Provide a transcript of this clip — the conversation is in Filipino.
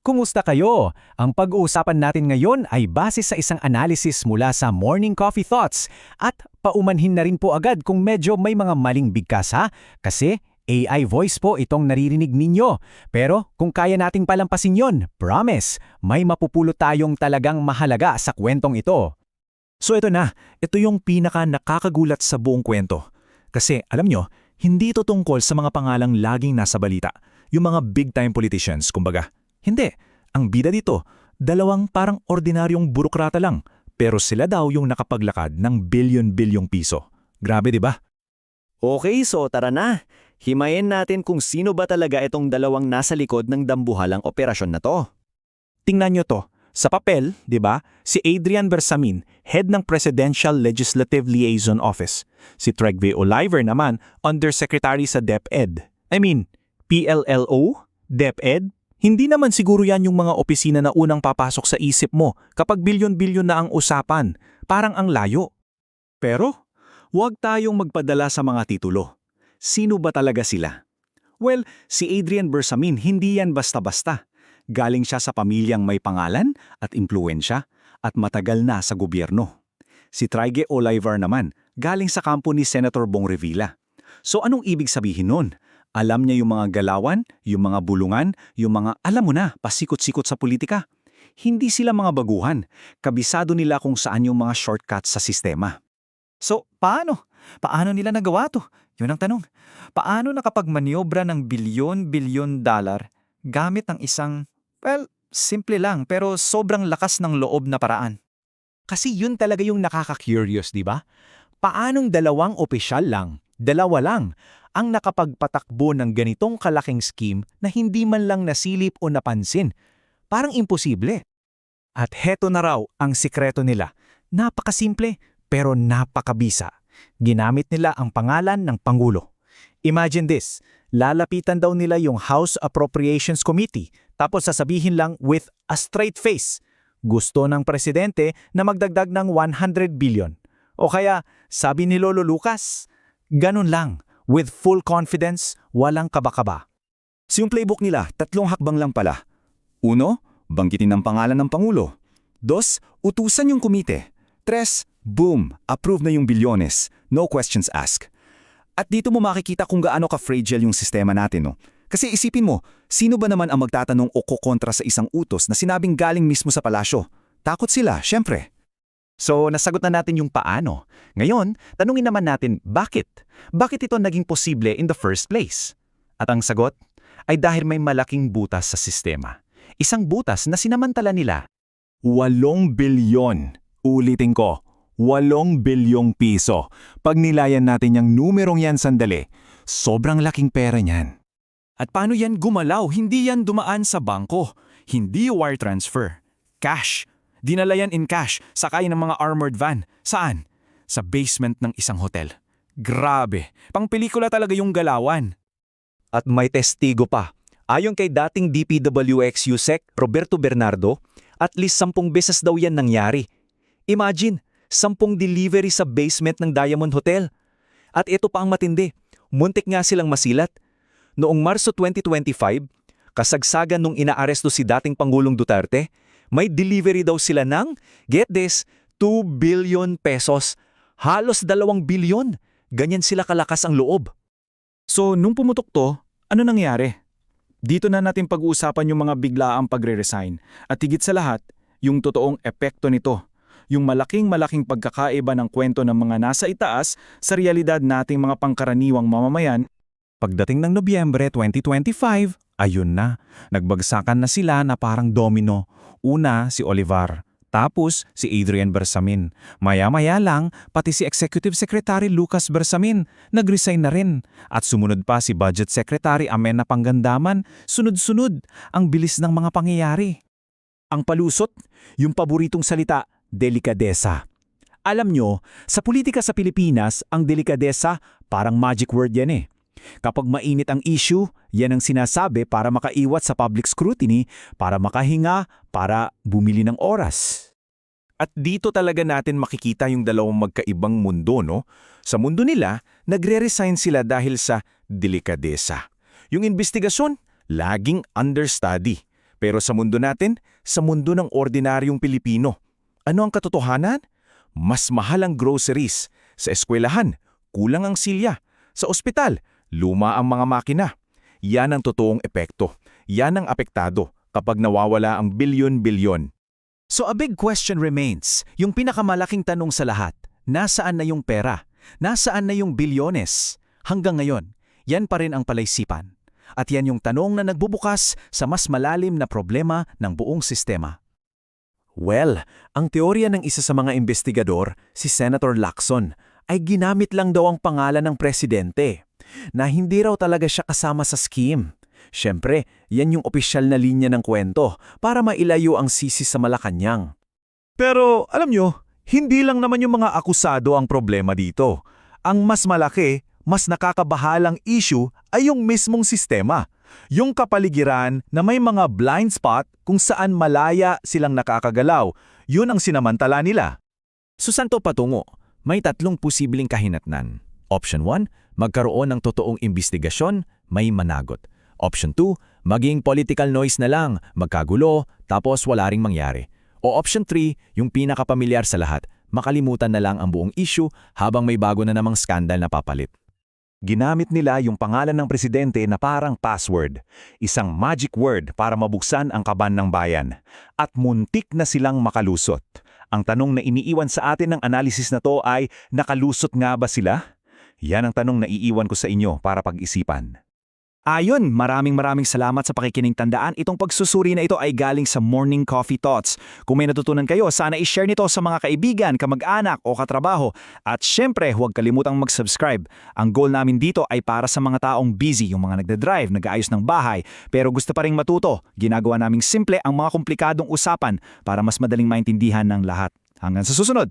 Kumusta kayo? Ang pag-uusapan natin ngayon ay base sa isang analysis mula sa Morning Coffee Thoughts at paumanhin na rin po agad kung medyo may mga maling bigkas ha, kasi AI voice po itong naririnig ninyo. Pero kung kaya nating palampasin yon, promise, may mapupulot tayong talagang mahalaga sa kwentong ito. So ito yung pinaka nakakagulat sa buong kwento. Kasi alam nyo, hindi ito tungkol sa mga pangalang laging nasa balita, yung mga big-time politicians, kumbaga. Hindi. Ang bida dito, dalawang parang ordinaryong burokrata lang, pero sila daw yung nakapaglakad ng bilyon-bilyong piso. Grabe, di ba? Okay, so tara na. Himayin natin kung sino ba talaga itong dalawang nasa likod ng dambuhalang operasyon na to. Tingnan nyo to. Sa papel, di ba, si Adrian Bersamin, head ng Presidential Legislative Liaison Office. Si Tregve Oliver naman, Undersecretary sa DepEd. PLLO? DepEd? Hindi naman siguro yan yung mga opisina na unang papasok sa isip mo kapag bilyon-bilyon na ang usapan. Parang ang layo. Pero, huwag tayong magpadala sa mga titulo. Sino ba talaga sila? Well, si Adrian Bersamin hindi yan basta-basta. Galing siya sa pamilyang may pangalan at impluensya at matagal na sa gobyerno. Si Tregve Oliver naman, galing sa kampo ni Senator Bong Revilla. So anong ibig sabihin nun? Alam niya yung mga galawan, yung mga bulungan, yung mga alam mo na, pasikot-sikot sa politika. Hindi sila mga baguhan. Kabisado nila kung saan yung mga shortcuts sa sistema. So, paano? Paano nila nagawa to? Yun ang tanong. Paano nakapagmaniobra ng bilyon-bilyon dollar gamit ang isang, simple lang pero sobrang lakas ng loob na paraan? Kasi yun talaga yung nakaka-curious, di ba? Paanong dalawang opisyal lang, dalawa lang, ang nakapagpatakbo ng ganitong kalaking scheme na hindi man lang nasilip o napansin? Parang imposible. At heto na raw ang sikreto nila. Napakasimple pero napakabisa. Ginamit nila ang pangalan ng Pangulo. Imagine this, lalapitan daw nila yung House Appropriations Committee tapos sasabihin lang with a straight face, gusto ng presidente na magdagdag ng 100 billion. O kaya, sabi ni Lolo Lucas, ganun lang, with full confidence, walang kaba-kaba. So yung playbook nila, 3 hakbang lang pala. 1, banggitin ang pangalan ng Pangulo. 2, utusan yung komite. 3, boom, approve na yung bilyones. No questions asked. At dito mo makikita kung gaano ka-fragile yung sistema natin, no? Kasi isipin mo, sino ba naman ang magtatanong o kukontra sa isang utos na sinabing galing mismo sa palasyo? Takot sila, syempre. So, nasagot na natin yung paano. Ngayon, tanungin naman natin bakit? Bakit ito naging posible in the first place? At ang sagot ay dahil may malaking butas sa sistema. Isang butas na sinamantala nila. 8 bilyon. Ulitin ko, 8 bilyong piso. Pag nilayan natin yung numerong yan sandali, sobrang laking pera niyan. At paano yan gumalaw? Hindi yan dumaan sa bangko. Hindi wire transfer. Cash. Dinala yan in cash, sakay ng mga armored van. Saan? Sa basement ng isang hotel. Grabe, pang pelikula talaga yung galawan. At may testigo pa. Ayon kay dating DPWX USEC Roberto Bernardo, at least 10 beses daw yan nangyari. Imagine, 10 delivery sa basement ng Diamond Hotel. At ito pa ang matindi, muntik nga silang masilat. Noong Marso 2025, kasagsagan nung inaaresto si dating Pangulong Duterte, may delivery daw sila ng, get this, 2 billion pesos. Halos 2 bilyon. Ganyan sila kalakas ang loob. So, nung pumutok to, ano nangyari? Dito na natin pag-uusapan yung mga biglaang pagre-resign. At higit sa lahat, yung totoong epekto nito. Yung malaking pagkakaiba ng kwento ng mga nasa itaas sa realidad nating mga pangkaraniwang mamamayan. Pagdating ng Nobyembre 2025, ayun na, nagbagsakan na sila na parang domino. Una si Olivar, tapos si Adrian Bersamin. Maya-maya lang, pati si Executive Secretary Lucas Bersamin nag-resign na rin. At sumunod pa si Budget Secretary Amena Pangandaman, sunod-sunod ang bilis ng mga pangyayari. Ang palusot, yung paboritong salita, delikadesa. Alam nyo, sa politika sa Pilipinas, ang delikadesa parang magic word yan eh. Kapag mainit ang issue, yan ang sinasabi para makaiwat sa public scrutiny, para makahinga, para bumili ng oras. At dito talaga natin makikita yung dalawang magkaibang mundo, no? Sa mundo nila, nagre-resign sila dahil sa delikadesa. Yung investigasyon, laging understudy. Pero sa mundo natin, sa mundo ng ordinaryong Pilipino, ano ang katotohanan? Mas mahal ang groceries. Sa eskwelahan, kulang ang silya. Sa ospital, luma ang mga makina. Yan ang totoong epekto. Yan ang apektado kapag nawawala ang bilyon-bilyon. So a big question remains, yung pinakamalaking tanong sa lahat, nasaan na yung pera? Nasaan na yung bilyones? Hanggang ngayon, yan pa rin ang palaisipan. At yan yung tanong na nagbubukas sa mas malalim na problema ng buong sistema. Well, ang teorya ng isa sa mga investigador, si Senator Lacson, ay ginamit lang daw ang pangalan ng presidente, na hindi raw talaga siya kasama sa scheme. Siyempre, yan yung opisyal na linya ng kwento para mailayo ang sisi sa Malacanang. Pero alam nyo, hindi lang naman yung mga akusado ang problema dito. Ang mas malaki, mas nakakabahalang issue ay yung mismong sistema. Yung kapaligiran na may mga blind spot kung saan malaya silang nakakagalaw, yun ang sinamantala nila. Susanto patungo, may tatlong posibleng kahinatnan. Option 1, magkaroon ng totoong imbestigasyon, may managot. Option 2, maging political noise na lang, magkagulo, tapos wala ring mangyari. O option 3, yung pinakapamilyar sa lahat, makalimutan na lang ang buong issue habang may bago na namang skandal na papalit. Ginamit nila yung pangalan ng presidente na parang password, isang magic word para mabuksan ang kaban ng bayan. At muntik na silang makalusot. Ang tanong na iniiwan sa atin ng analysis na to ay, nakalusot nga ba sila? Yan ang tanong na iiwan ko sa inyo para pag-isipan. Ayon, maraming salamat sa pakikinig. Tandaan, itong pagsusuri na ito ay galing sa Morning Coffee Thoughts. Kung may natutunan kayo, sana i-share nito sa mga kaibigan, kamag-anak o katrabaho. At syempre, huwag kalimutang mag-subscribe. Ang goal namin dito ay para sa mga taong busy, yung mga nagdadrive, nag-aayos ng bahay, pero gusto pa ring matuto. Ginagawa naming simple ang mga komplikadong usapan para mas madaling maintindihan ng lahat. Hanggang sa susunod!